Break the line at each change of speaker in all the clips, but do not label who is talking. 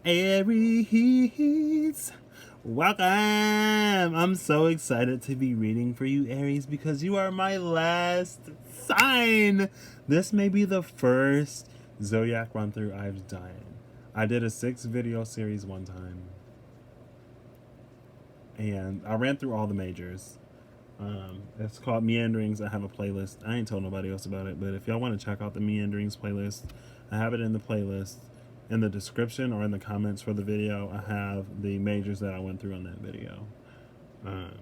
Aries, welcome. I'm so excited to be reading for you, Aries, because you are my last sign. This may be the first zodiac run through I've done. I did a 6 video series one time, and I ran through all the majors. It's called Meanderings. I have a playlist. I ain't told nobody else about it, but if y'all want to check out the Meanderings playlist, I have it in the playlist. In the description or in the comments for the video, I have the majors that I went through on that video. Um,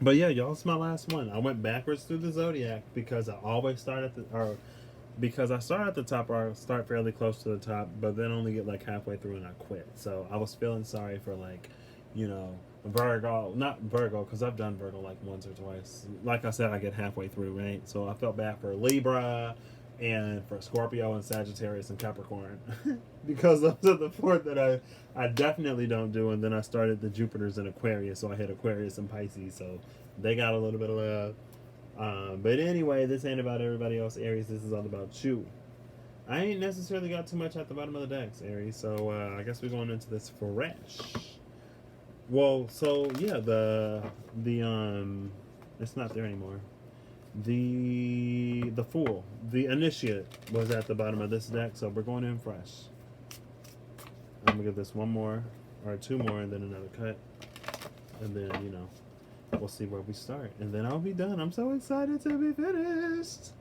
but yeah, y'all, it's my last one. I went backwards through the zodiac because I always start at because I start at the top, or I start fairly close to the top, but then only get like halfway through and I quit. So I was feeling sorry for, like, Virgo, not Virgo, because I've done Virgo like once or twice. Like I said, I get halfway through, right? So I felt bad for Libra and for Scorpio and Sagittarius and Capricorn because those are the four that I definitely don't do. And then I started the Jupiters in Aquarius, so I hit Aquarius and Pisces, so they got a little bit of love. But anyway, this ain't about everybody else, Aries. This is all about you. I ain't necessarily got too much at the bottom of the decks, Aries. So I guess we're going into this fresh. Well, so yeah, it's not there anymore. The Fool, the Initiate, was at the bottom of this deck, so we're going in fresh. I'm gonna give this one more or two more, and then another cut, and then we'll see where we start, and then I'll be done. I'm so excited to be finished.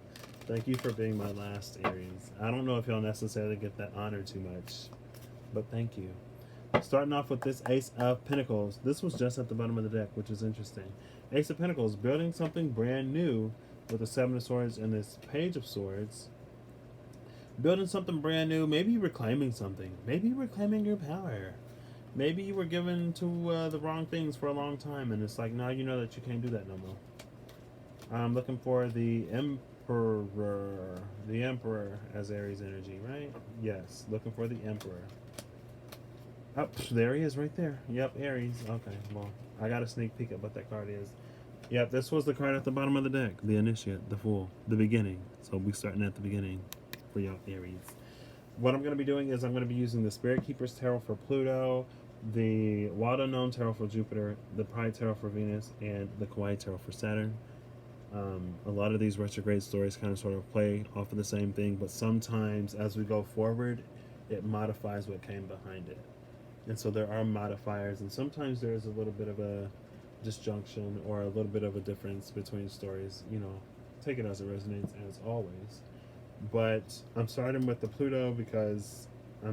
Thank you for being my last, Aries. I don't know if y'all necessarily get that honor too much, but thank you. Starting off with this Ace of Pentacles. This was just at the bottom of the deck, which is interesting. Ace of Pentacles, building something brand new with the Seven of Swords and this Page of Swords. Building something brand new, maybe reclaiming something. Maybe reclaiming your power. Maybe you were given to the wrong things for a long time, and it's like, now you know that you can't do that no more. I'm looking for the Emperor. The Emperor as Aries energy, right? Yes, looking for the Emperor. Oh, there he is right there. Yep, Aries. Okay, well, I got a sneak peek at what that card is. Yep, this was the card at the bottom of the deck. The Initiate, the Fool, the beginning. So we're starting at the beginning for y'all, Aries. What I'm going to be doing is I'm going to be using the Spirit Keeper's Tarot for Pluto, the Wild Unknown Tarot for Jupiter, the Pride Tarot for Venus, and the Kawaii Tarot for Saturn. A lot of these retrograde stories kind of sort of play off of the same thing, but sometimes as we go forward, it modifies what came behind it. And so there are modifiers, and sometimes there's a little bit of a disjunction or a little bit of a difference between stories. Take it as it resonates, as always. But I'm starting with the Pluto because, I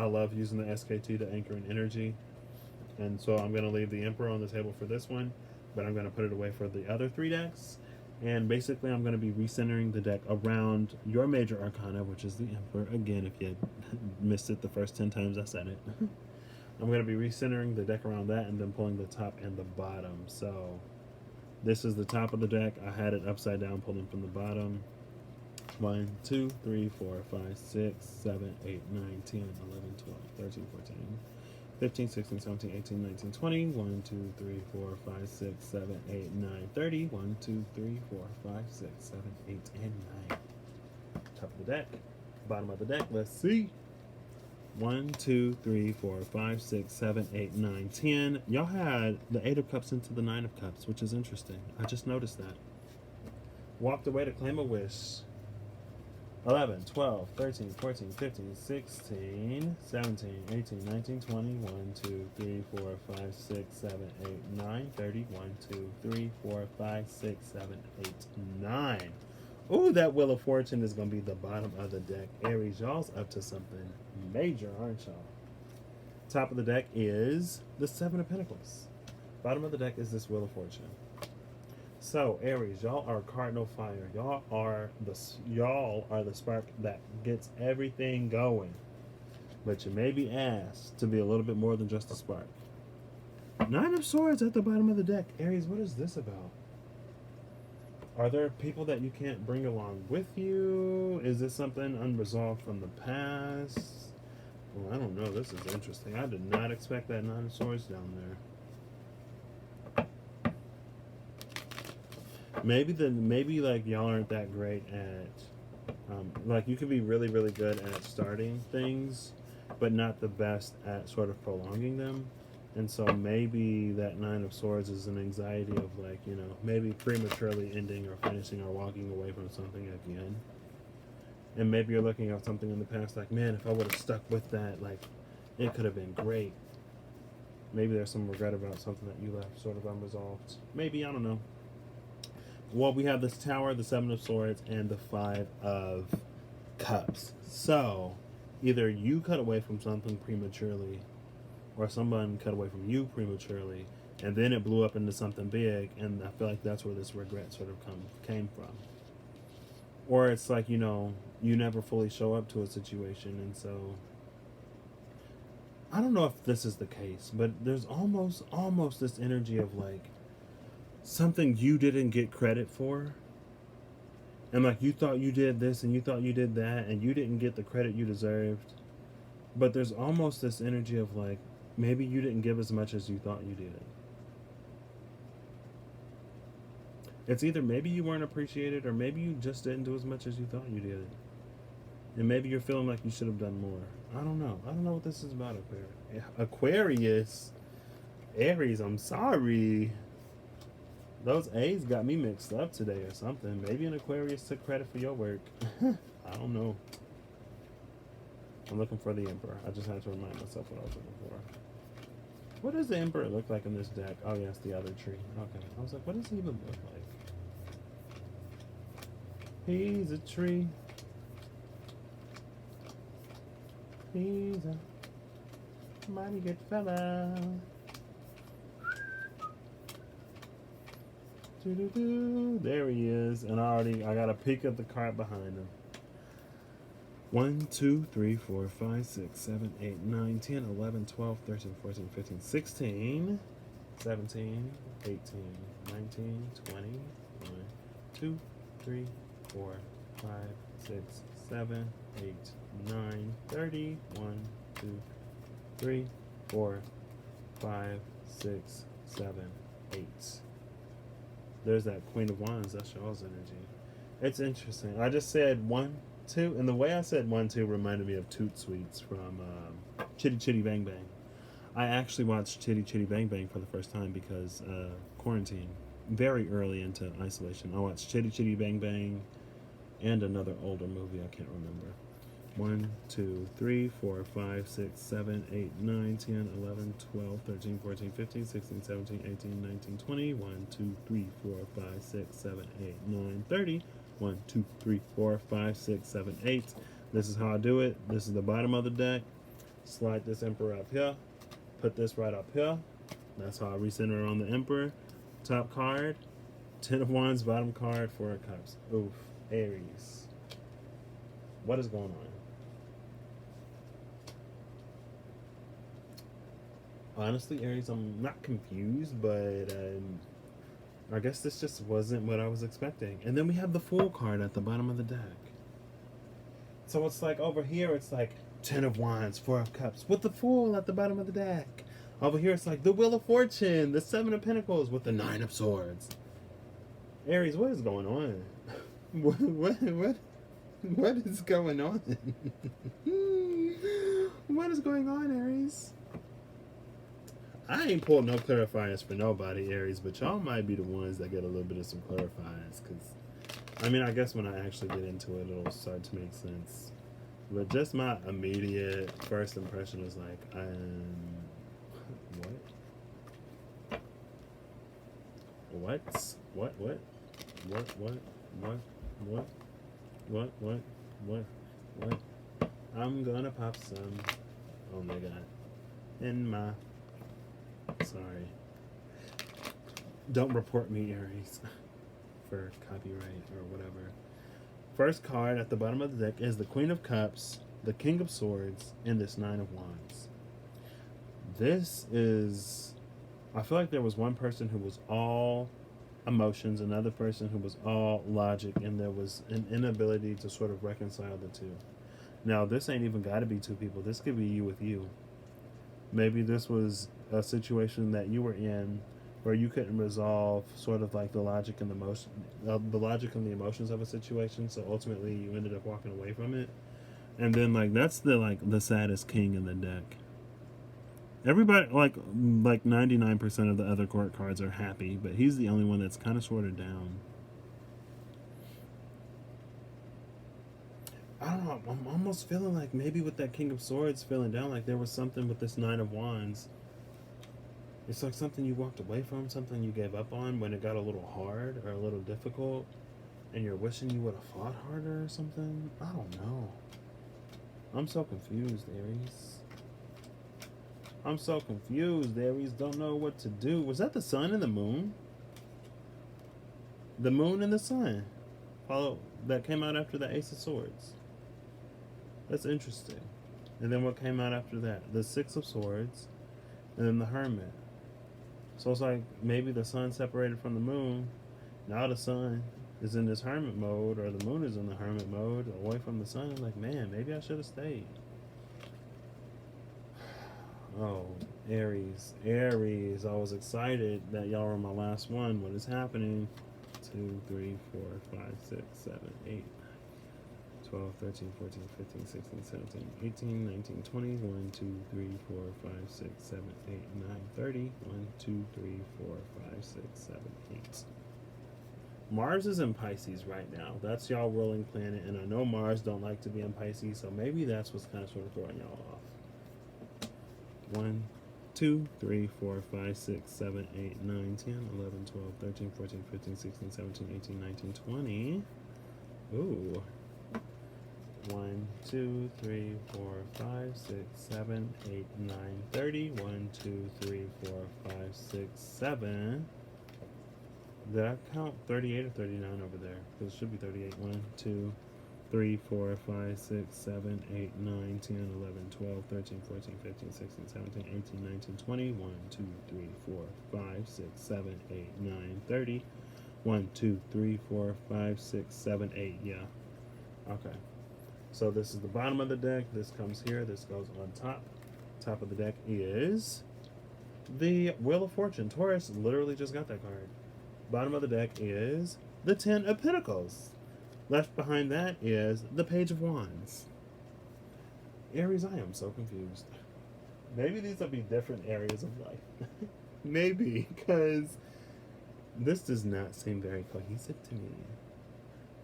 love using the SKT to anchor in energy. And so I'm going to leave the Emperor on the table for this one, but I'm going to put it away for the other 3 decks. And basically, I'm going to be recentering the deck around your major arcana, which is the Emperor. Again, if you missed it the first 10 times I said it. I'm going to be recentering the deck around that and then pulling the top and the bottom. So this is the top of the deck. I had it upside down, pulling from the bottom. 1, 2, 3, 4, 5, 6, 7, 8, 9, 10, 11, 12, 13, 14, 15, 16, 17, 18, 19, 20. 1, 2, 3, 4, 5, 6, 7, 8, 9, 30. 1, 2, 3, 4, 5, 6, 7, 8, and 9. Top of the deck. Bottom of the deck. Let's see. 1, 2, 3, 4, 5, 6, 7, 8, 9, 10. Y'all had the 8 of Cups into the 9 of Cups, which is interesting. I just noticed that. Walked away to claim a wish. 11, 12, 13, 14, 15, 16, 17, 18, 19, 20. 1, 2, 3, 4, 5, 6, 7, 8, 9, 30. 1, 2, 3, 4, 5, 6, 7, 8, 9. Ooh, that Wheel of Fortune is going to be the bottom of the deck. Aries, y'all's up to something major, aren't y'all? Top of the deck is the 7 of Pentacles. Bottom of the deck is this Wheel of Fortune. So, Aries, y'all are cardinal fire. Y'all are the spark that gets everything going. But you may be asked to be a little bit more than just a spark. 9 of Swords at the bottom of the deck. Aries, what is this about? Are there people that you can't bring along with you? Is this something unresolved from the past? Well, I don't know. This is interesting. I did not expect that 9 of Swords down there. Maybe like y'all aren't that great at like you could be really, really good at starting things, but not the best at sort of prolonging them. And so maybe that Nine of Swords is an anxiety of like, you know, maybe prematurely ending or finishing or walking away from something again. And maybe you're looking at something in the past like, man, if I would have stuck with that, like, it could have been great. Maybe there's some regret about something that you left sort of unresolved. Maybe, I don't know. Well, we have this Tower, the Seven of Swords, and the Five of Cups. So, either you cut away from something prematurely, or someone cut away from you prematurely, and then it blew up into something big, and I feel like that's where this regret sort of came from. Or it's like, you know, you never fully show up to a situation, and so I don't know if this is the case, but there's almost this energy of like something you didn't get credit for, and like you thought you did this and you thought you did that, and you didn't get the credit you deserved. But there's almost this energy of like maybe you didn't give as much as you thought you did. It's either maybe you weren't appreciated, or maybe you just didn't do as much as you thought you did. And maybe you're feeling like you should have done more. I don't know. I don't know what this is about, Aquarius. Aries, I'm sorry. Those A's got me mixed up today or something. Maybe an Aquarius took credit for your work. I don't know. I'm looking for the Emperor. I just had to remind myself what I was looking for. What does the Emperor look like in this deck? Oh, yes, the other tree. Okay. I was like, what does he even look like? He's a tree. He's a mighty good fella. Doo-doo-doo. There he is. And I got a peek at the card behind him. 1, 2, 3, 4, 5, 6, 7, 8, 9, 10, 11, 12, 13, 14, 15, 16, 17, 18, 19, 20, 1, 2, 3, 4, 5, 6, 7, 8, 9, 30, 1, 2, 3, 4, 5, 6, 7, 8. There's that Queen of Wands. That's y'all's energy. It's interesting. I just said 1, 2, and the way I said 1, 2 reminded me of Toot Sweets from Chitty Chitty Bang Bang. I actually watched Chitty Chitty Bang Bang for the first time because quarantine, very early into isolation. I watched Chitty Chitty Bang Bang and another older movie I can't remember. 1, 2, 3, 4, 5, 6, 7, 8, 9, 10, 11, 12, 13, 14, 15, 16, 17, 18, 19, 20. 1, 2, 3, 4, 5, 6, 7, 8, 9, 30. 1, 2, 3, 4, 5, 6, 7, 8. This is how I do it. This is the bottom of the deck. Slide this Emperor up here. Put this right up here. That's how I recenter on the Emperor. Top card, 10 of Wands, bottom card, 4 of Cups. Oof, Aries. What is going on? Honestly, Aries, I'm not confused, but I guess this just wasn't what I was expecting. And then we have the Fool card at the bottom of the deck. So it's like over here, it's like 10 of Wands, 4 of Cups, with the Fool at the bottom of the deck. Over here, it's like the Wheel of Fortune, the 7 of Pentacles, with the 9 of Swords. Aries, what is going on? What is going on? What is going on, Aries? I ain't pulled no clarifiers for nobody, Aries, but y'all might be the ones that get a little bit of some clarifiers, because, I mean, I guess when I actually get into it, it'll start to make sense. But just my immediate first impression is like, what? I'm gonna pop some, oh my god, in my... Sorry. Don't report me, Aries, for copyright or whatever. First card at the bottom of the deck is the Queen of Cups, the King of Swords, and this 9 of Wands. This is... I feel like there was one person who was all emotions, another person who was all logic, and there was an inability to sort of reconcile the two. Now, this ain't even got to be two people. This could be you with you. Maybe this was a situation that you were in where you couldn't resolve sort of like the logic and the logic and the emotions of a situation, so ultimately you ended up walking away from it. And then like that's the saddest king in the deck. Everybody like 99% of the other court cards are happy, but he's the only one that's kind of sorted down. I don't know. I'm almost feeling like maybe with that King of Swords feeling down, like there was something with this Nine of Wands. It's like something you walked away from, something you gave up on when it got a little hard or a little difficult, and you're wishing you would have fought harder or something. I don't know. I'm so confused, Aries. I'm so confused, Aries. Don't know what to do. Was that the sun and the moon? The moon and the sun. Follow that came out after the Ace of Swords. That's interesting. And then what came out after that? The Six of Swords, and then the Hermit. So it's like maybe the sun separated from the moon. Now the sun is in this hermit mode, or the moon is in the hermit mode, away from the sun. Like, man, maybe I should have stayed. Oh, Aries. Aries. I was excited that y'all were my last one. What is happening? 2, 3, 4, 5, 6, 7, 8, 12, 13, 14, 15, 16, 17, 18, 19, 20. 1, 2, 3, 4, 5, 6, 7, 8, 9, 30. 1, 2, 3, 4, 5, 6, 7, 8. Mars is in Pisces right now. That's y'all ruling planet, and I know Mars don't like to be in Pisces, so maybe that's what's kind of sort of throwing y'all off. 1, 2, 3, 4, 5, 6, 7, 8, 9, 10, 11, 12, 13, 14, 15, 16, 17, 18, 19, 20. Ooh. 1, 2, 3, 4, 5, 6, 7, 8, 9, 30. 1, 2, 3, 4, 5, 6, 7. Did I count 38 or 39 over there? Because it should be 38. 1, 2, 3, 4, 5, 6, 7, 8, 9, 10, 11, 12, 13, 14, 15, 16, 17, 18, 19, 20. 1, 2, 3, 4, 5, 6, 7, 8, 9, 30. 1, 2, 3, 4, 5, 6, 7, 8. Yeah. Okay. So this is the bottom of the deck. This comes here. This goes on top. Top of the deck is the Wheel of Fortune. Taurus literally just got that card. Bottom of the deck is the Ten of Pentacles. Left behind that is the Page of Wands. Aries, I am so confused. Maybe these will be different areas of life. Maybe, because this does not seem very cohesive to me.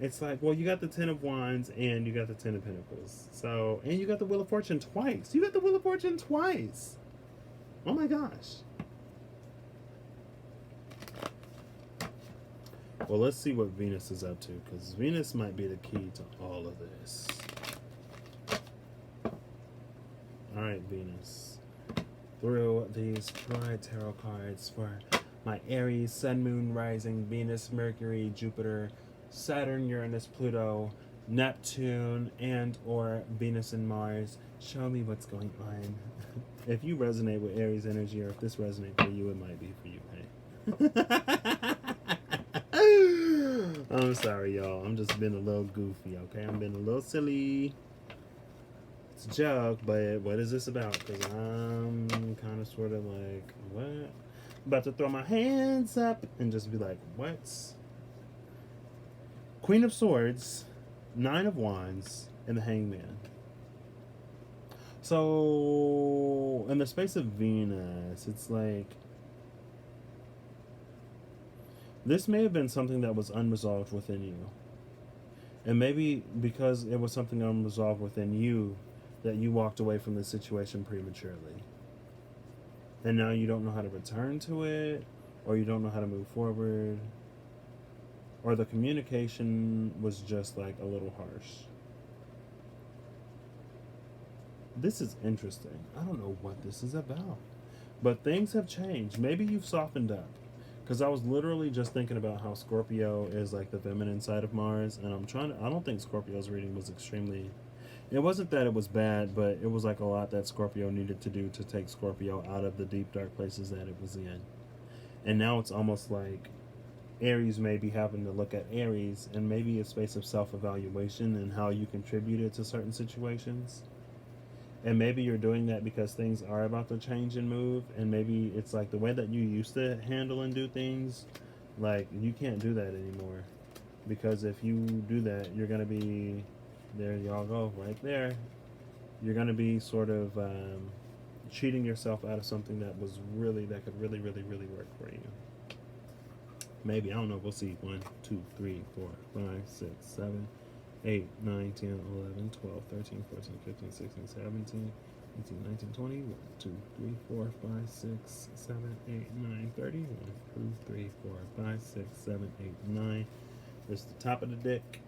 It's like, well, you got the Ten of Wands and you got the Ten of Pentacles. So, and you got the Wheel of Fortune twice. You got the Wheel of Fortune twice. Oh my gosh. Well, let's see what Venus is up to, because Venus might be the key to all of this. All right, Venus. Through these Pride Tarot cards for my Aries, Sun, Moon, Rising, Venus, Mercury, Jupiter, Saturn, Uranus, Pluto, Neptune, and or Venus and Mars. Show me what's going on. If you resonate with Aries energy, or if this resonates for you, it might be for you, hey? I'm sorry, y'all. I'm just being a little goofy, okay? I'm being a little silly. It's a joke, but what is this about? Because I'm kind of sort of like, what? I'm about to throw my hands up and just be like, what? Queen of Swords, Nine of Wands, and the Hangman. So, in the space of Venus, it's like, this may have been something that was unresolved within you. And maybe because it was something unresolved within you, that you walked away from the situation prematurely. And now you don't know how to return to it, or you don't know how to move forward, or the communication was just like a little harsh. This is interesting. I don't know what this is about. But things have changed. Maybe you've softened up. Because I was literally just thinking about how Scorpio is like the feminine side of Mars. And I don't think Scorpio's reading was extremely... It wasn't that it was bad, but it was like a lot that Scorpio needed to do to take Scorpio out of the deep, dark places that it was in. And now it's almost like Aries may be having to look at Aries and maybe a space of self-evaluation and how you contributed to certain situations. And maybe you're doing that because things are about to change and move, and maybe it's like the way that you used to handle and do things, like you can't do that anymore. Because if you do that, you're going to be There y'all go, right there. You're going to be sort of cheating yourself out of something that could really, really, really work for you. Maybe, I don't know, we'll see. 1, 2, 3, 4, 5, 6, 7, 8, 9, 10, 11, 12, 13, 14, 15, 16, 17, 18, 19, 20, 1, 2, 3, 4, 5, 6, 7, 8, 9, 30, 1, 2, 3, 4, 5, 6, 7, 8, 9. There's the top of the deck.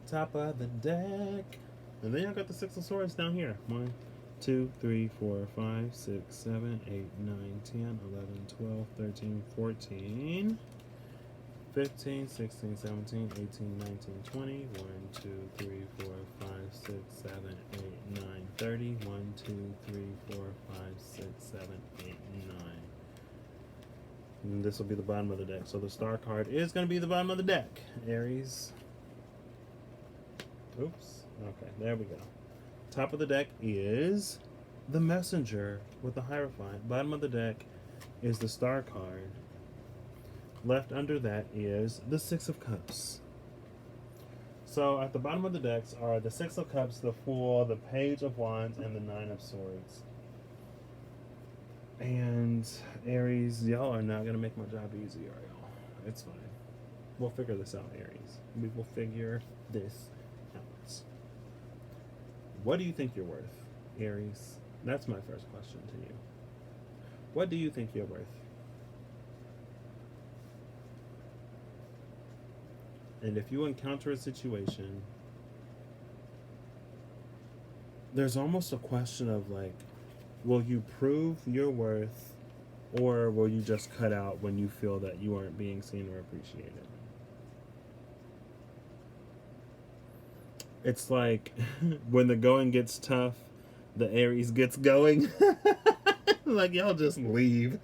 Top of the deck. And then I got the Six of Swords down here. 1, 2, 3, 4, 5, 6, 7, 8, 9, 10, 11, 12, 13, 14, 15, 16, 17, 18, 19, 20, 1, 2, 3, 4, 5, 6, 7, 8, 9, 30, 1, 2, 3, 4, 5, 6, 7, 8, 9. And this will be the bottom of the deck. So the star card is going to be the bottom of the deck, Aries. Oops. Okay, there we go. Top of the deck is the Messenger with the Hierophant. Bottom of the deck is the star card. Left under that is the Six of Cups. So at the bottom of the decks are the Six of Cups, the Fool, the Page of Wands, and the Nine of Swords. And Aries, y'all are not going to make my job easy, are y'all? It's fine. We'll figure this out, Aries. We will figure this out. What do you think you're worth, Aries? That's my first question to you. What do you think you're worth? And if you encounter a situation, there's almost a question of like, will you prove your worth, or will you just cut out when you feel that you aren't being seen or appreciated? It's like when the going gets tough, the Aries gets going. Like, y'all just leave.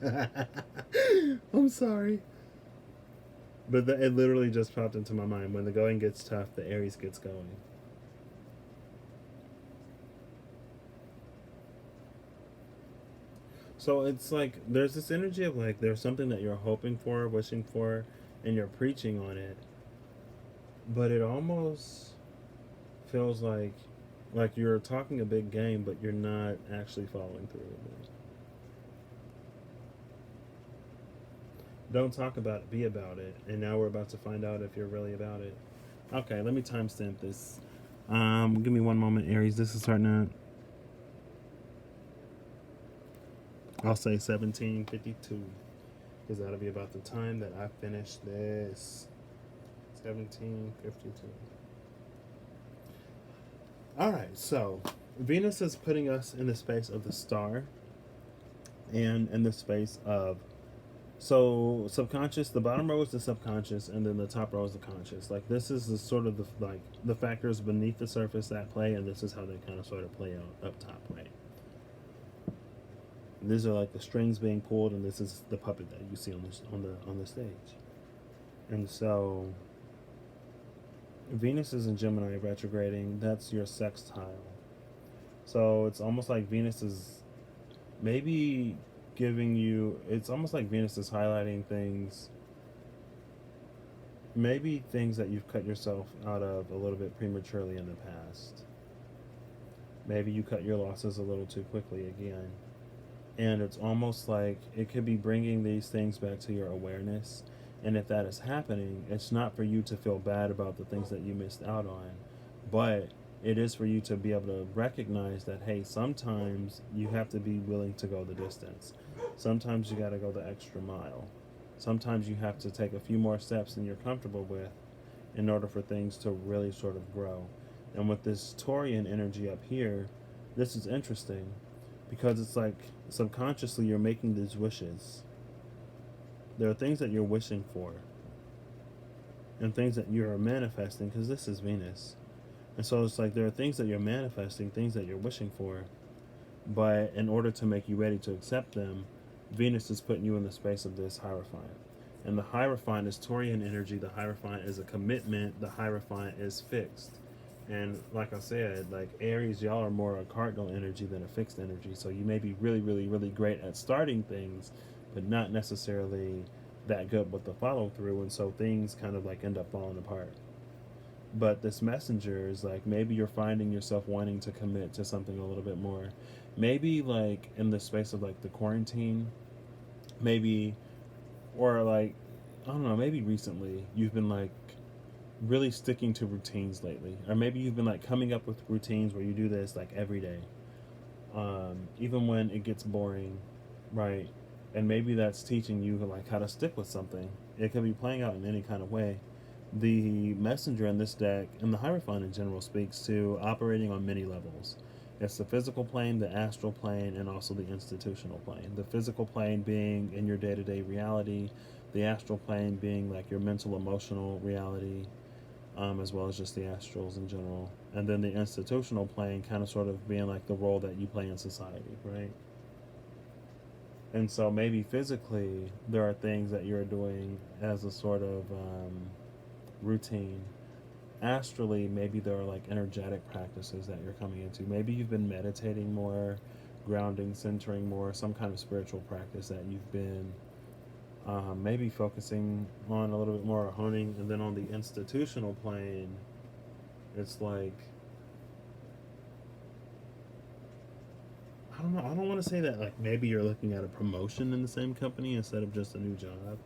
I'm sorry. But it literally just popped into my mind. When the going gets tough, the Aries gets going. So it's like there's this energy of like there's something that you're hoping for, wishing for, and you're preaching on it. But it almost feels like you're talking a big game, but you're not actually following through with it. Don't talk about it, be about it. And now we're about to find out if you're really about it. Okay, let me timestamp this. Give me one moment, Aries. This is starting to, I'll say 17:52, because that'll be about the time that I finish this. 17:52. All right, so Venus is putting us in the space of the star, and in the space of, so subconscious. The bottom row is the subconscious, and then the top row is the conscious. Like, this is the sort of the factors beneath the surface that play, and this is how they kind of sort of play out up top, right? These are like the strings being pulled, and this is the puppet that you see on the stage. And so Venus is in Gemini retrograding. That's your sextile. So it's almost like Venus is maybe giving you, it's almost like Venus is highlighting things, maybe things that you've cut yourself out of a little bit prematurely in the past. Maybe you cut your losses a little too quickly again. And it's almost like it could be bringing these things back to your awareness. And if that is happening, it's not for you to feel bad about the things that you missed out on, but it is for you to be able to recognize that, hey, sometimes you have to be willing to go the distance. Sometimes you got to go the extra mile. Sometimes you have to take a few more steps than you're comfortable with in order for things to really sort of grow. And with this Taurian energy up here, this is interesting because it's like subconsciously you're making these wishes. There are things that you're wishing for and things that you're manifesting, because this is Venus. And so it's like there are things that you're manifesting, things that you're wishing for, but in order to make you ready to accept them, Venus is putting you in the space of this Hierophant. And the Hierophant is Taurian energy. The Hierophant is a commitment. The Hierophant is fixed. And like I said, like Aries, y'all are more a cardinal energy than a fixed energy. So you may be really, really, really great at starting things, but not necessarily that good with the follow through. And so things kind of like end up falling apart. But this messenger is like maybe you're finding yourself wanting to commit to something a little bit more. Maybe like in the space of like the quarantine, maybe, or like, I don't know, maybe recently you've been like really sticking to routines lately. Or maybe you've been like coming up with routines where you do this like every day, even when it gets boring, right? And maybe that's teaching you like how to stick with something. It could be playing out in any kind of way. The messenger in this deck, and the Hierophant in general, speaks to operating on many levels. It's the physical plane, the astral plane, and also the institutional plane. The physical plane being in your day to day reality, the astral plane being like your mental, emotional reality, as well as just the astrals in general. And then the institutional plane kind of sort of being like the role that you play in society, right? And so maybe physically, there are things that you're doing as a sort of routine. Astrally, maybe there are like energetic practices that you're coming into. Maybe you've been meditating more, grounding, centering more, some kind of spiritual practice that you've been maybe focusing on a little bit more, or honing. And then on the institutional plane, it's like, I don't know. I don't want to say that like maybe you're looking at a promotion in the same company instead of just a new job.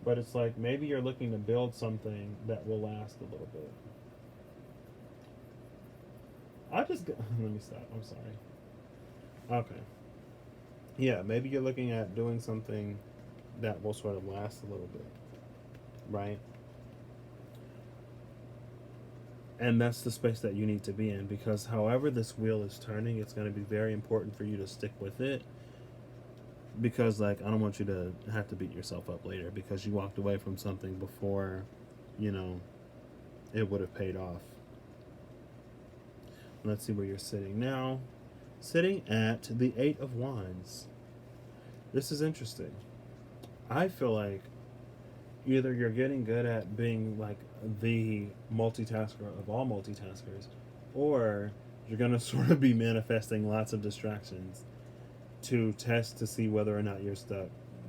But it's like maybe you're looking to build something that will last a little bit. I just let me stop. I'm sorry. Okay. Yeah, maybe you're looking at doing something that will sort of last a little bit, right? And that's the space that you need to be in, because however this wheel is turning, it's going to be very important for you to stick with it, because like I don't want you to have to beat yourself up later because you walked away from something before, you know, it would have paid off. Let's see where you're sitting now. Sitting at the 8 of Wands. This is interesting. I feel like either you're getting good at being like the multitasker of all multitaskers, or you're going to sort of be manifesting lots of distractions to test to see whether or not you're stuck,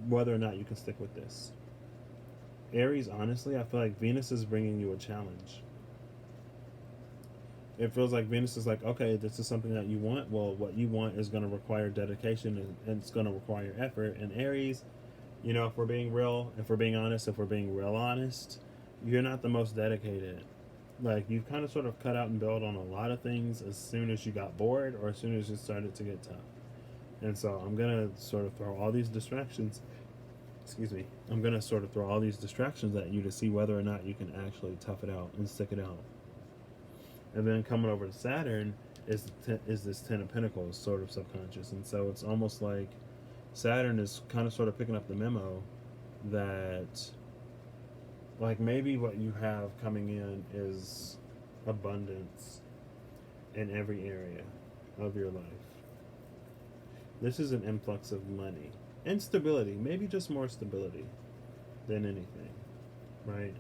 whether or not you can stick with this. Aries, honestly, I feel like Venus is bringing you a challenge. It feels like Venus is like, okay, this is something that you want. Well, what you want is going to require dedication, and it's going to require effort. And Aries, you know, if we're being real, if we're being honest, if we're being real honest, you're not the most dedicated. Like, you've kind of sort of cut out and built on a lot of things as soon as you got bored or as soon as it started to get tough. And so I'm going to sort of throw all these distractions, excuse me, I'm going to sort of throw all these distractions at you to see whether or not you can actually tough it out and stick it out. And then coming over to Saturn is this Ten of Pentacles, sort of subconscious. And so it's almost like Saturn is kind of sort of picking up the memo that, like, maybe what you have coming in is abundance in every area of your life. This is an influx of money and stability, maybe just more stability than anything, right?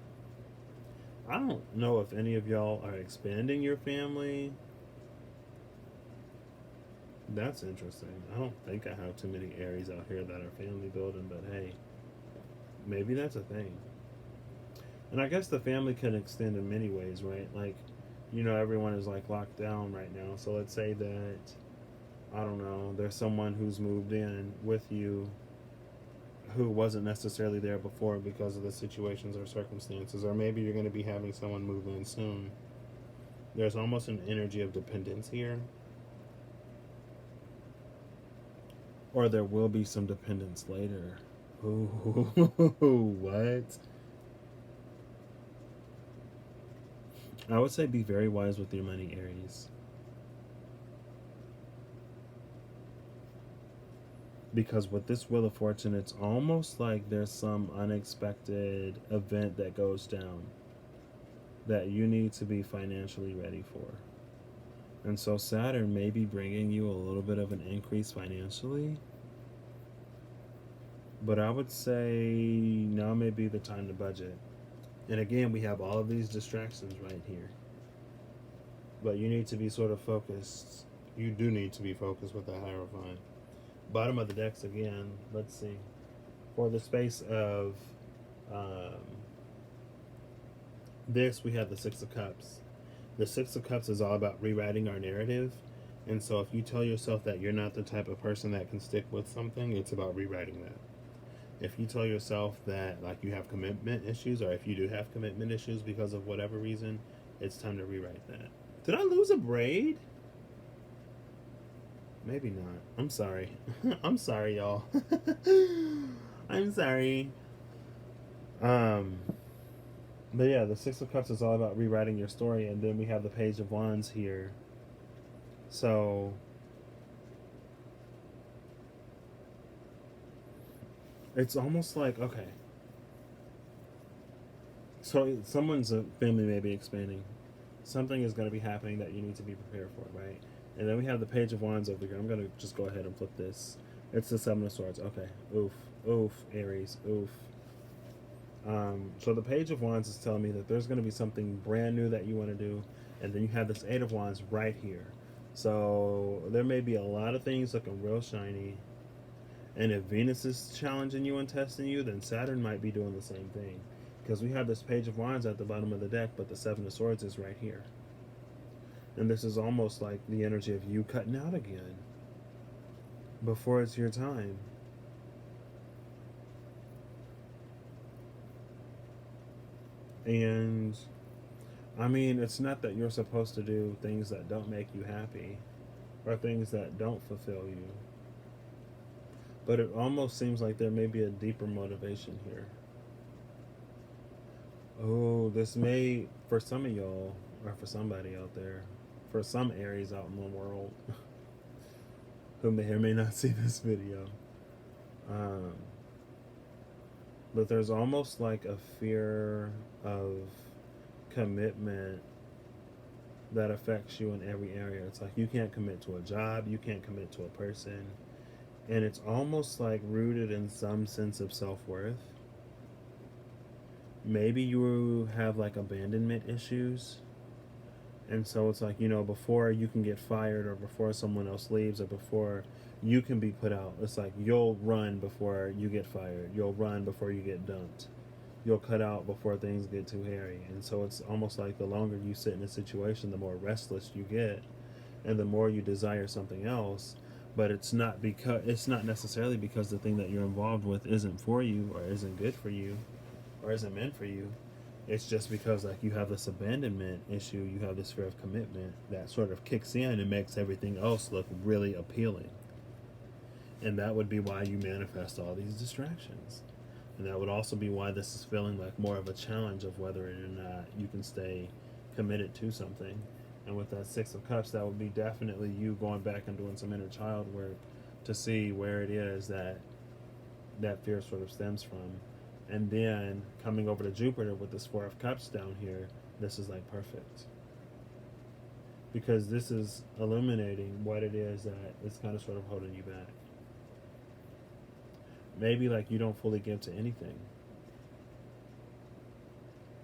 I don't know if any of y'all are expanding your family. That's interesting. I don't think I have too many Aries out here that are family building, but hey, maybe that's a thing. And I guess the family can extend in many ways, right? Like, you know, everyone is like locked down right now. So let's say that, I don't know, there's someone who's moved in with you who wasn't necessarily there before because of the situations or circumstances, or maybe you're going to be having someone move in soon. There's almost an energy of dependence here, or there will be some dependence later. Ooh, what? I would say be very wise with your money, Aries. Because with this Wheel of Fortune, it's almost like there's some unexpected event that goes down that you need to be financially ready for. And so Saturn may be bringing you a little bit of an increase financially. But I would say now may be the time to budget. And again, we have all of these distractions right here. But you need to be sort of focused. You do need to be focused with the Hierophant. Bottom of the decks again. Let's see. For the space of um, this, we have the Six of Cups. The Six of Cups is all about rewriting our narrative. And so if you tell yourself that you're not the type of person that can stick with something, it's about rewriting that. If you tell yourself that like you have commitment issues, or if you do have commitment issues because of whatever reason, it's time to rewrite that. Did I lose a braid? Maybe not. I'm sorry. I'm sorry, y'all. I'm sorry. Um, but yeah, the Six of Cups is all about rewriting your story, and then we have the Page of Wands here. So it's almost like, okay, so someone's family may be expanding. Something is going to be happening that you need to be prepared for, right? And then we have the Page of Wands over here. I'm going to just go ahead and flip this. It's the Seven of Swords. Okay. Oof. Oof. Aries. Oof. So the Page of Wands is telling me that there's going to be something brand new that you want to do. And then you have this Eight of Wands right here. So there may be a lot of things looking real shiny. And if Venus is challenging you and testing you, then Saturn might be doing the same thing. Because we have this Page of Wands at the bottom of the deck, but the Seven of Swords is right here. And this is almost like the energy of you cutting out again before it's your time. And I mean, it's not that you're supposed to do things that don't make you happy or things that don't fulfill you. But it almost seems like there may be a deeper motivation here. Oh, this may, for some of y'all, or for somebody out there, for some Aries out in the world who may or may not see this video, um, but there's almost like a fear of commitment that affects you in every area. It's like you can't commit to a job, you can't commit to a person, and it's almost like rooted in some sense of self-worth. Maybe you have like abandonment issues, and so it's like, you know, before you can get fired or before someone else leaves or before you can be put out, it's like you'll run before you get fired, you'll run before you get dumped, you'll cut out before things get too hairy. And so it's almost like the longer you sit in a situation, the more restless you get and the more you desire something else. But it's not necessarily because the thing that you're involved with isn't for you or isn't good for you or isn't meant for you. It's just because like you have this abandonment issue, you have this fear of commitment that sort of kicks in and makes everything else look really appealing. And that would be why you manifest all these distractions. And that would also be why this is feeling like more of a challenge of whether or not you can stay committed to something. And with that Six of Cups, that would be definitely you going back and doing some inner child work to see where it is that that fear sort of stems from. And then coming over to Jupiter with this Four of Cups down here, this is like perfect. Because this is illuminating what it is that is kind of sort of holding you back. Maybe like you don't fully give to anything.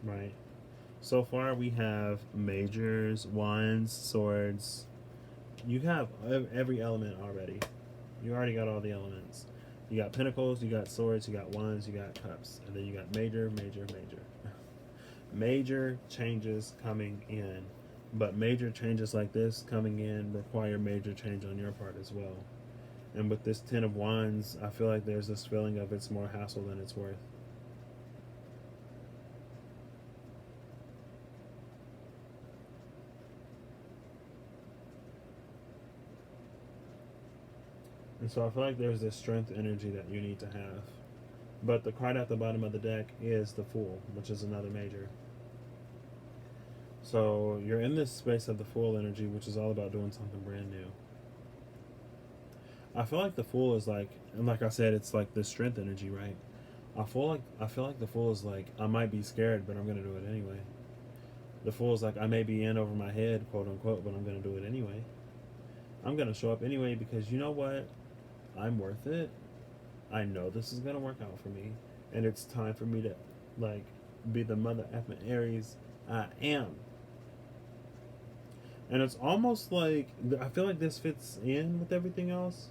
Right? So far we have majors, wands, swords. You have every element already. You already got all the elements. You got pentacles, you got swords, you got wands, you got cups. And then you got major. Major changes coming in. But major changes like this coming in require major change on your part as well. And with this Ten of Wands, I feel like there's this feeling of it's more hassle than it's worth. And so I feel like there's this strength energy that you need to have. But the card at the bottom of the deck is the Fool, which is another major. So you're in this space of the Fool energy, which is all about doing something brand new. I feel like the Fool is like, and like I said, it's like the strength energy, right? I feel like the Fool is like, I might be scared, but I'm gonna do it anyway. The Fool is like, I may be in over my head, quote unquote, but I'm gonna do it anyway. I'm gonna show up anyway because you know what? I'm worth it. I know this is gonna work out for me, and it's time for me to like be the mother effing Aries I am. And it's almost like I feel like this fits in with everything else,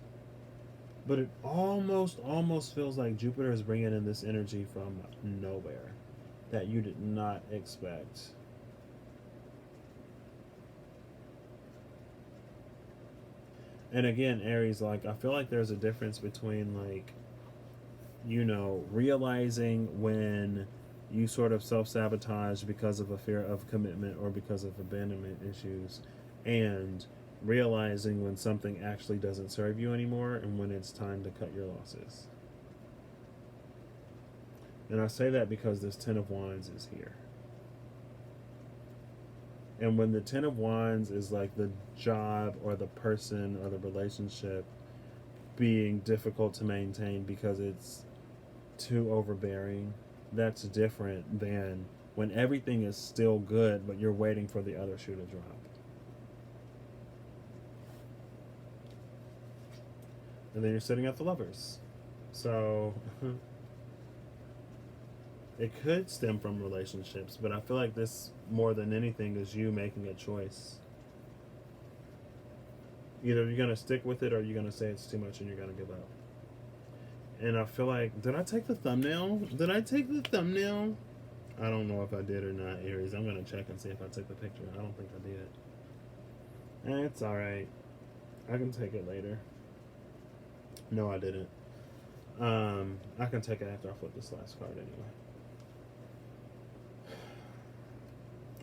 but it almost feels like Jupiter is bringing in this energy from nowhere. that you did not expect. And again, Aries, like, I feel like there's a difference between, like, realizing when you sort of self-sabotage because of a fear of commitment or because of abandonment issues, and realizing when something actually doesn't serve you anymore and when it's time to cut your losses. And I say that because this Ten of Wands is here. And when the Ten of Wands is like the job or the person or the relationship being difficult to maintain because it's too overbearing, that's different than when everything is still good but you're waiting for the other shoe to drop. And then you're sitting at the Lovers. So it could stem from relationships, but I feel like this, more than anything, is you making a choice. Either you're going to stick with it or you're going to say it's too much and you're going to give up. And I feel like, did I take the thumbnail? Did I take the thumbnail? I don't know if I did or not, Aries. I'm going to check and see if I took the picture. I don't think I did. It's alright. I can take it later. No, I didn't. I can take it after I flip this last card anyway.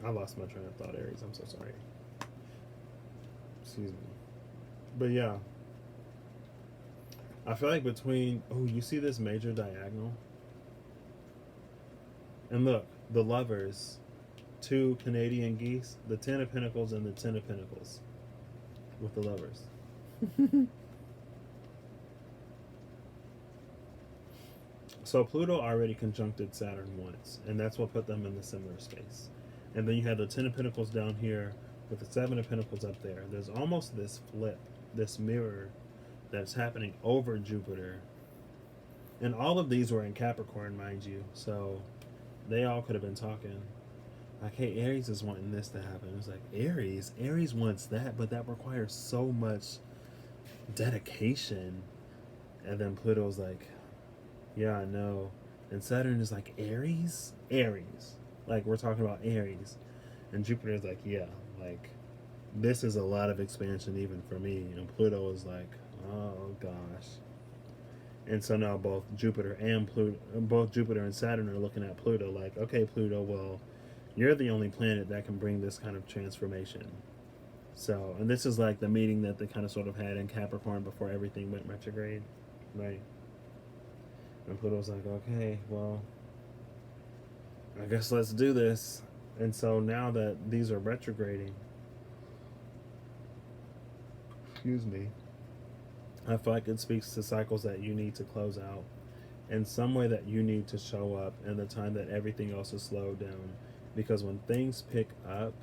I lost my train of thought, Aries. I'm so sorry. Excuse me. But yeah. I feel like between... Oh, you see this major diagonal? And look, the Lovers. 2 Canadian geese. The 10 of Pentacles and the 10 of Pentacles. With the Lovers. So Pluto already conjuncted Saturn once. And that's what put them in the similar space. And then you have the 10 of Pentacles down here with the 7 of Pentacles up there. There's almost this flip, this mirror that's happening over Jupiter. And all of these were in Capricorn, mind you. So they all could have been talking. Like, hey, Aries is wanting this to happen. It's like, Aries wants that, but that requires so much dedication. And then Pluto's like, yeah, I know. And Saturn is like, Aries? Aries. Like, we're talking about Aries. And Jupiter is like, yeah, like, this is a lot of expansion even for me. And Pluto is like, oh gosh. And so now both Jupiter and Saturn are looking at Pluto like, okay, Pluto, well, you're the only planet that can bring this kind of transformation. So, and this is like the meeting that they kind of sort of had in Capricorn before everything went retrograde, right? And Pluto's like, okay, well, I guess let's do this. And so now that these are retrograding, excuse me, I feel like it speaks to cycles that you need to close out in some way, that you need to show up in the time that everything else is slowed down. Because when things pick up,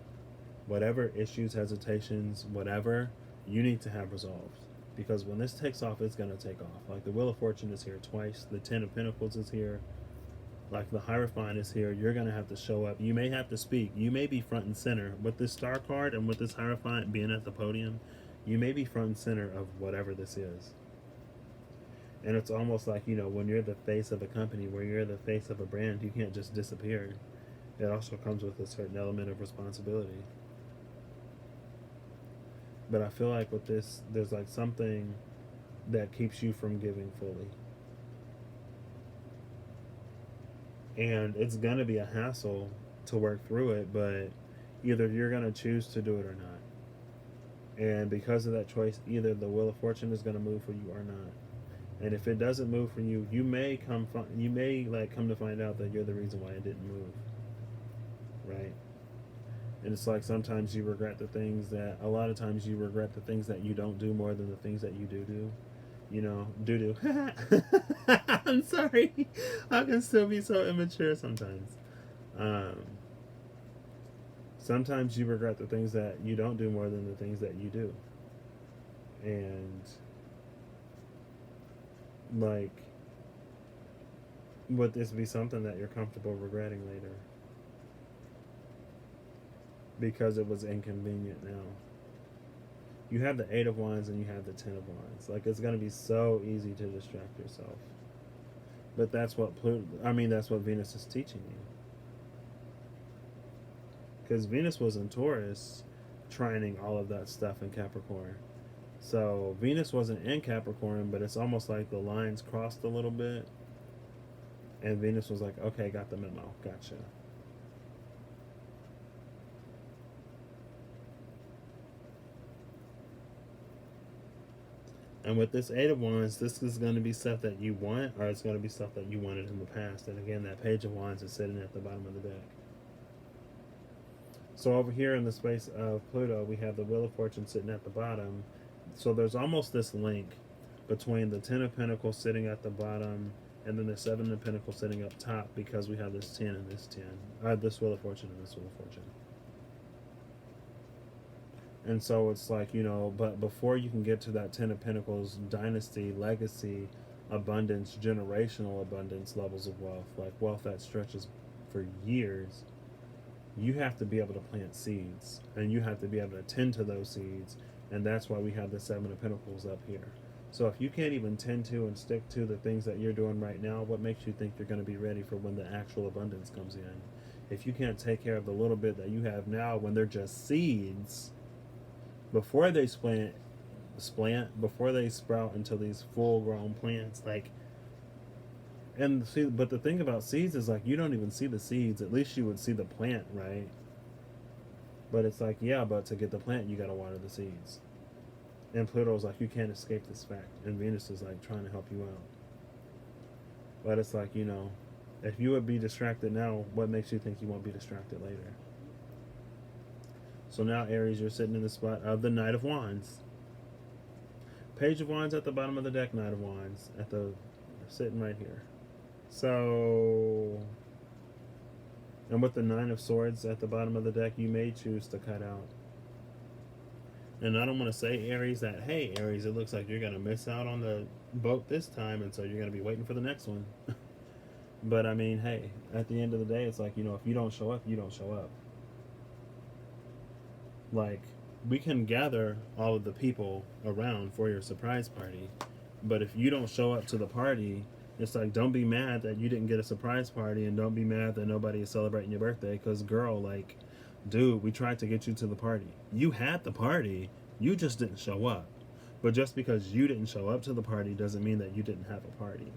whatever issues, hesitations, whatever, you need to have resolved. Because when this takes off, it's going to take off. Like the Wheel of Fortune is here twice. The 10 of Pentacles is here. Like the Hierophant is here. You're going to have to show up. You may have to speak. You may be front and center. With this Star card and with this Hierophant being at the podium, you may be front and center of whatever this is. And it's almost like, when you're the face of a company, where you're the face of a brand, you can't just disappear. It also comes with a certain element of responsibility. But I feel like with this, there's like something that keeps you from giving fully. And it's going to be a hassle to work through it, but either you're going to choose to do it or not. And because of that choice, either the Wheel of Fortune is going to move for you or not. And if it doesn't move for you, you may come to find out that you're the reason why it didn't move. Right? And it's like sometimes you regret the things that, a lot of times you regret the things that you don't do more than the things that you do. I'm sorry. I can still be so immature sometimes. Sometimes you regret the things that you don't do more than the things that you do. And like, would this be something that you're comfortable regretting later? Because it was inconvenient now. You have the 8 of Wands and you have the 10 of Wands. Like, it's going to be so easy to distract yourself. But that's what Venus is teaching you. because Venus was in Taurus, trining all of that stuff in Capricorn. So Venus wasn't in Capricorn, but it's almost like the lines crossed a little bit, and Venus was like, "Okay, got the memo, gotcha." And with this Eight of Wands, this is going to be stuff that you want, or it's going to be stuff that you wanted in the past. And again, that Page of Wands is sitting at the bottom of the deck. So over here in the space of Pluto, we have the Wheel of Fortune sitting at the bottom. So there's almost this link between the Ten of Pentacles sitting at the bottom and then the Seven of Pentacles sitting up top, because we have this 10 and this 10. This Wheel of Fortune and this Wheel of Fortune. And so it's like, but before you can get to that Ten of Pentacles, dynasty, legacy, abundance, generational abundance, levels of wealth, like wealth that stretches for years, you have to be able to plant seeds, and you have to be able to tend to those seeds. And that's why we have the Seven of Pentacles up here. So if you can't even tend to and stick to the things that you're doing right now, what makes you think you're going to be ready for when the actual abundance comes in? If you can't take care of the little bit that you have now when they're just seeds, before they before they sprout into these full-grown plants, like, and see, but the thing about seeds is, like, you don't even see the seeds. At least you would see the plant, right? But it's like, yeah, but to get the plant, you got to water the seeds. And Pluto's like, you can't escape this fact. And Venus is like trying to help you out. But it's like, if you would be distracted now, what makes you think you won't be distracted later? So now, Aries, you're sitting in the spot of the Knight of Wands. Page of Wands at the bottom of the deck, Knight of Wands sitting right here. So, and with the Nine of Swords at the bottom of the deck, you may choose to cut out. And I don't want to say, Aries, that, hey, Aries, it looks like you're going to miss out on the boat this time, and so you're going to be waiting for the next one. But, I mean, hey, at the end of the day, it's like, if you don't show up, you don't show up. Like, we can gather all of the people around for your surprise party, but if you don't show up to the party, it's like, don't be mad that you didn't get a surprise party, and don't be mad that nobody is celebrating your birthday, because, girl, like, dude, we tried to get you to the party. You had the party, you just didn't show up. But just because you didn't show up to the party doesn't mean that you didn't have a party.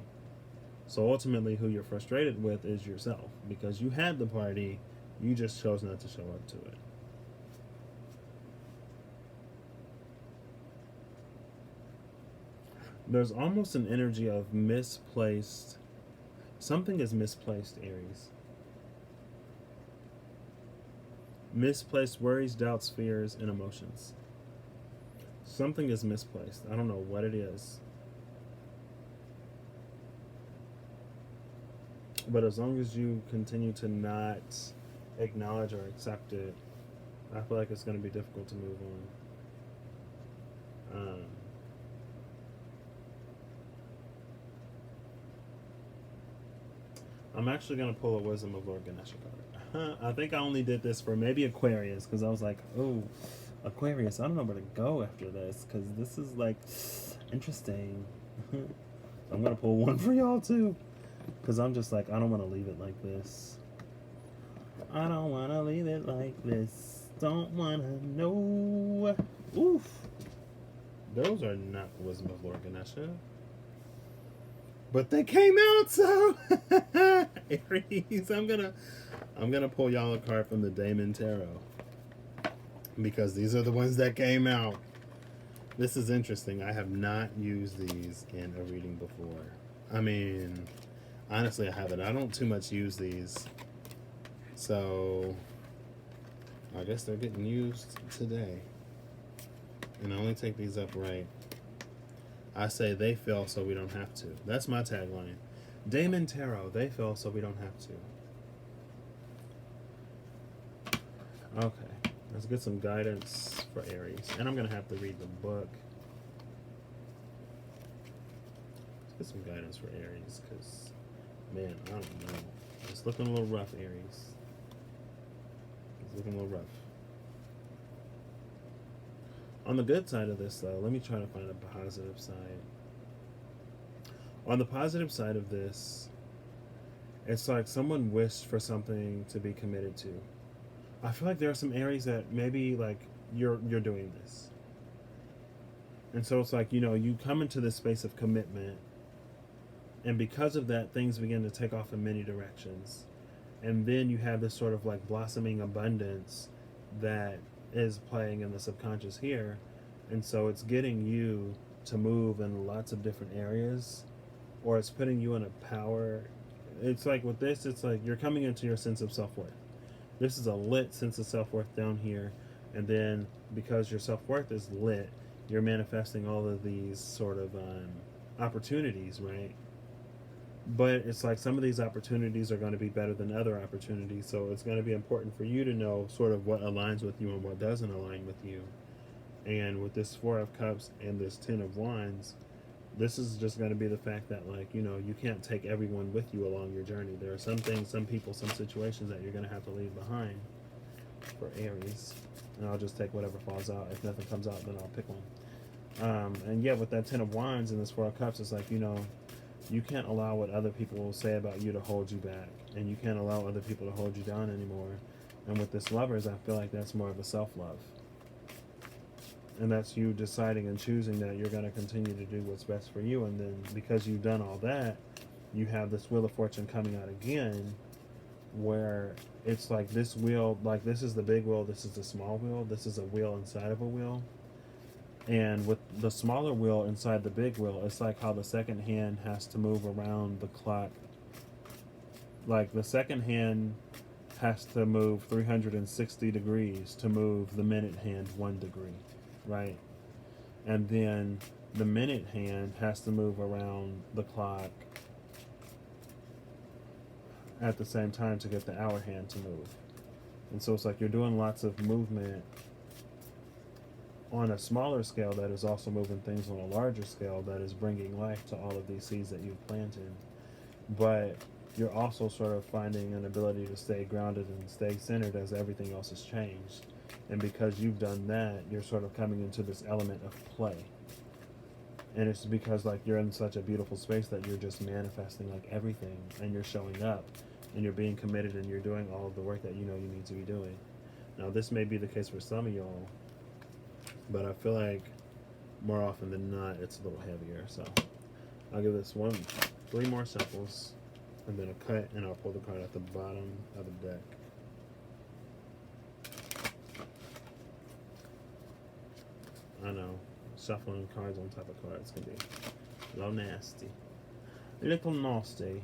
So ultimately, who you're frustrated with is yourself, because you had the party, you just chose not to show up to it. There's almost an energy of misplaced. Something is misplaced, Aries. Misplaced worries, doubts, fears, and emotions. Something is misplaced. I don't know what it is. But as long as you continue to not acknowledge or accept it, I feel like it's going to be difficult to move on. I'm actually going to pull a Wisdom of Lord Ganesha card. I think I only did this for maybe Aquarius, because I was like, oh, Aquarius, I don't know where to go after this, because this is, like, interesting. I'm going to pull one for y'all, too, because I'm just like, I don't want to leave it like this. I don't want to leave it like this. Don't want to know. Oof. Those are not Wisdom of Lord Ganesha. But they came out, so Aries, I'm gonna pull y'all a card from the Daemon Tarot, because these are the ones that came out. This is interesting. I have not used these in a reading before. I mean, honestly, I haven't. I don't too much use these, so I guess they're getting used today. And I only take these up right. I say they fell so we don't have to. That's my tagline. Daemon Tarot, they fell so we don't have to. Okay, let's get some guidance for Aries. And I'm going to have to read the book. Let's get some guidance for Aries, because, man, I don't know. It's looking a little rough, Aries. It's looking a little rough. On the good side of this, though, let me try to find a positive side. On the positive side of this, it's like someone wished for something to be committed to. I feel like there are some Aries that maybe like you're doing this, and so it's like, you come into this space of commitment, and because of that, things begin to take off in many directions, and then you have this sort of like blossoming abundance that is playing in the subconscious here, and so it's getting you to move in lots of different areas, or it's putting you in a power. It's like with this, it's like you're coming into your sense of self-worth. This is a lit sense of self-worth down here, and then because your self-worth is lit, you're manifesting all of these sort of opportunities, right? But it's like some of these opportunities are going to be better than other opportunities, so it's going to be important for you to know sort of what aligns with you and what doesn't align with you. And with this Four of Cups and this Ten of Wands, this is just going to be the fact that, like, you can't take everyone with you along your journey. There are some things, some people, some situations that you're going to have to leave behind for Aries. And I'll just take whatever falls out. If nothing comes out, then I'll pick one. And yeah, with that Ten of Wands and this Four of Cups, it's like, you can't allow what other people will say about you to hold you back. And you can't allow other people to hold you down anymore. And with this Lovers, I feel like that's more of a self-love. And that's you deciding and choosing that you're going to continue to do what's best for you. And then because you've done all that, you have this Wheel of Fortune coming out again, where it's like this wheel, like this is the big wheel, this is the small wheel, this is a wheel inside of a wheel. And with the smaller wheel inside the big wheel, it's like how the second hand has to move around the clock. Like the second hand has to move 360 degrees to move the minute hand 1 degree, right? And then the minute hand has to move around the clock at the same time to get the hour hand to move. And so it's like you're doing lots of movement on a smaller scale that is also moving things on a larger scale that is bringing life to all of these seeds that you've planted. But you're also sort of finding an ability to stay grounded and stay centered as everything else has changed. And because you've done that, you're sort of coming into this element of play. And it's because like you're in such a beautiful space that you're just manifesting like everything, and you're showing up and you're being committed and you're doing all of the work that you need to be doing. Now this may be the case for some of y'all, but I feel like more often than not it's a little heavier. So I'll give this 3 more shuffles and then a cut, and I'll pull the card at the bottom of the deck. I know, shuffling cards on top of cards can be a little nasty. A little nasty.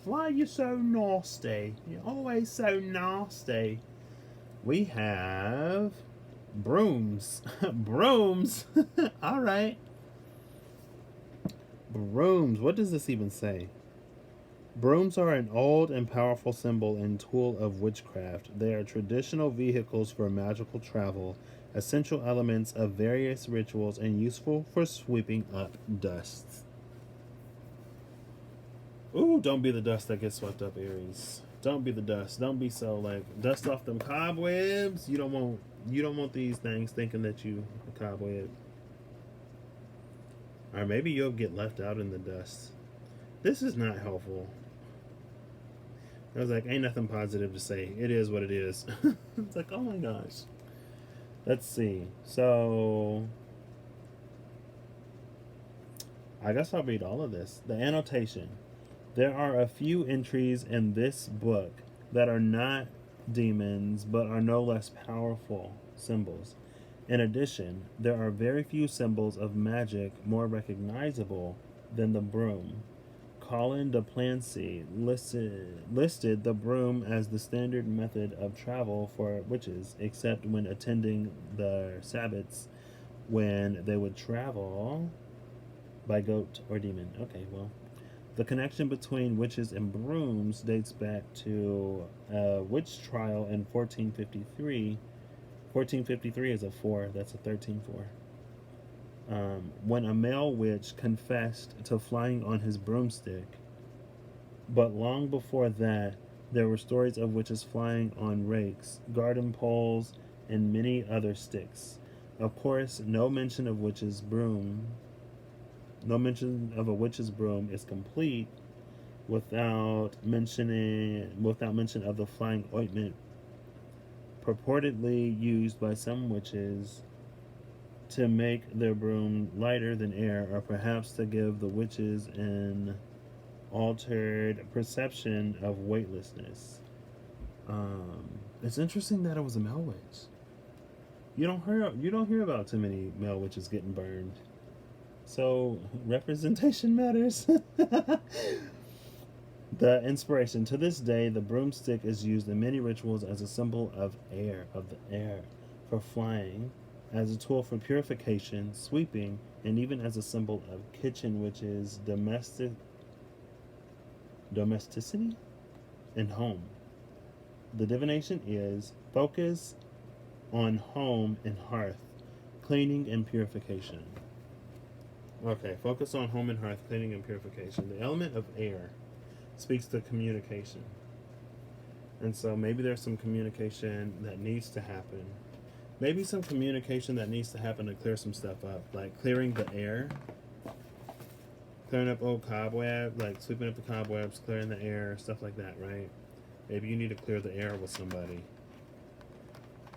Why are you so nasty? You're always so nasty. We have brooms. Brooms. All right. Brooms. What does this even say? Brooms are an old and powerful symbol and tool of witchcraft. They are traditional vehicles for magical travel, essential elements of various rituals, and useful for sweeping up dust. Ooh, don't be the dust that gets swept up, Aries. Don't be the dust. Don't be so like dust off them cobwebs. You don't want these things thinking that you a cobweb. Or maybe you'll get left out in the dust. This is not helpful. I was like, ain't nothing positive to say. It is what it is. It's like, oh my gosh. Let's see. So I guess I'll read all of this. The annotation. There are a few entries in this book that are not demons, but are no less powerful symbols. In addition, there are very few symbols of magic more recognizable than the broom. Colin de Plancy listed the broom as the standard method of travel for witches, except when attending their Sabbats, when they would travel by goat or demon. Okay, well, the connection between witches and brooms dates back to a witch trial in 1453. 1453 is a 4, that's a 13-4. When a male witch confessed to flying on his broomstick. But long before that, there were stories of witches flying on rakes, garden poles, and many other sticks. Of course, no mention of a witch's broom is complete without mention of the flying ointment purportedly used by some witches to make their broom lighter than air, or perhaps to give the witches an altered perception of weightlessness. It's interesting that it was a male witch. You don't hear about too many male witches getting burned. So representation matters. The inspiration. To this day, the broomstick is used in many rituals as a symbol of the air, for flying, as a tool for purification, sweeping, and even as a symbol of kitchen witches, domesticity, and home. The divination is focus on home and hearth, cleaning and purification. Okay, focus on home and hearth, cleaning and purification. The element of air speaks to communication. And so maybe there's some communication that needs to happen. Maybe some communication that needs to happen to clear some stuff up, like clearing the air, clearing up old cobwebs, like sweeping up the cobwebs, clearing the air, stuff like that, right? Maybe you need to clear the air with somebody.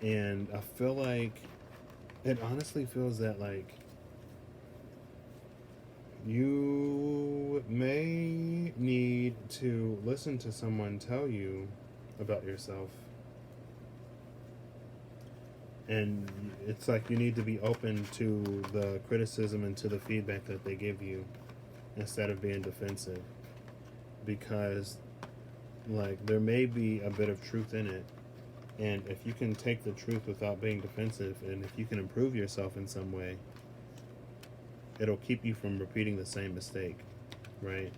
And I feel like it honestly feels that like you may need to listen to someone tell you about yourself. And it's like you need to be open to the criticism and to the feedback that they give you instead of being defensive. Because, like, there may be a bit of truth in it. And if you can take the truth without being defensive, and if you can improve yourself in some way, it'll keep you from repeating the same mistake, right?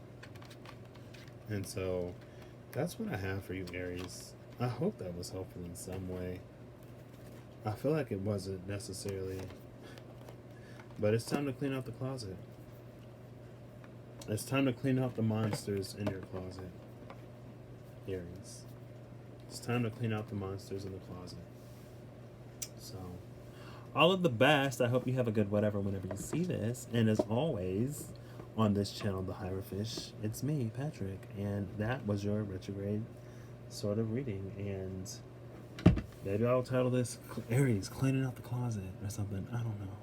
And so that's what I have for you, Aries. I hope that was helpful in some way. I feel like it wasn't necessarily, but it's time to clean out the closet. It's time to clean out the monsters in your closet, Aries. It's time to clean out the monsters in the closet. So, all of the best. I hope you have a good whatever whenever you see this. And as always, on this channel, The Hierophant, it's me, Patrick. And that was your retrograde sort of reading. And maybe I'll title this Aries, Cleaning Out the Closet or something. I don't know.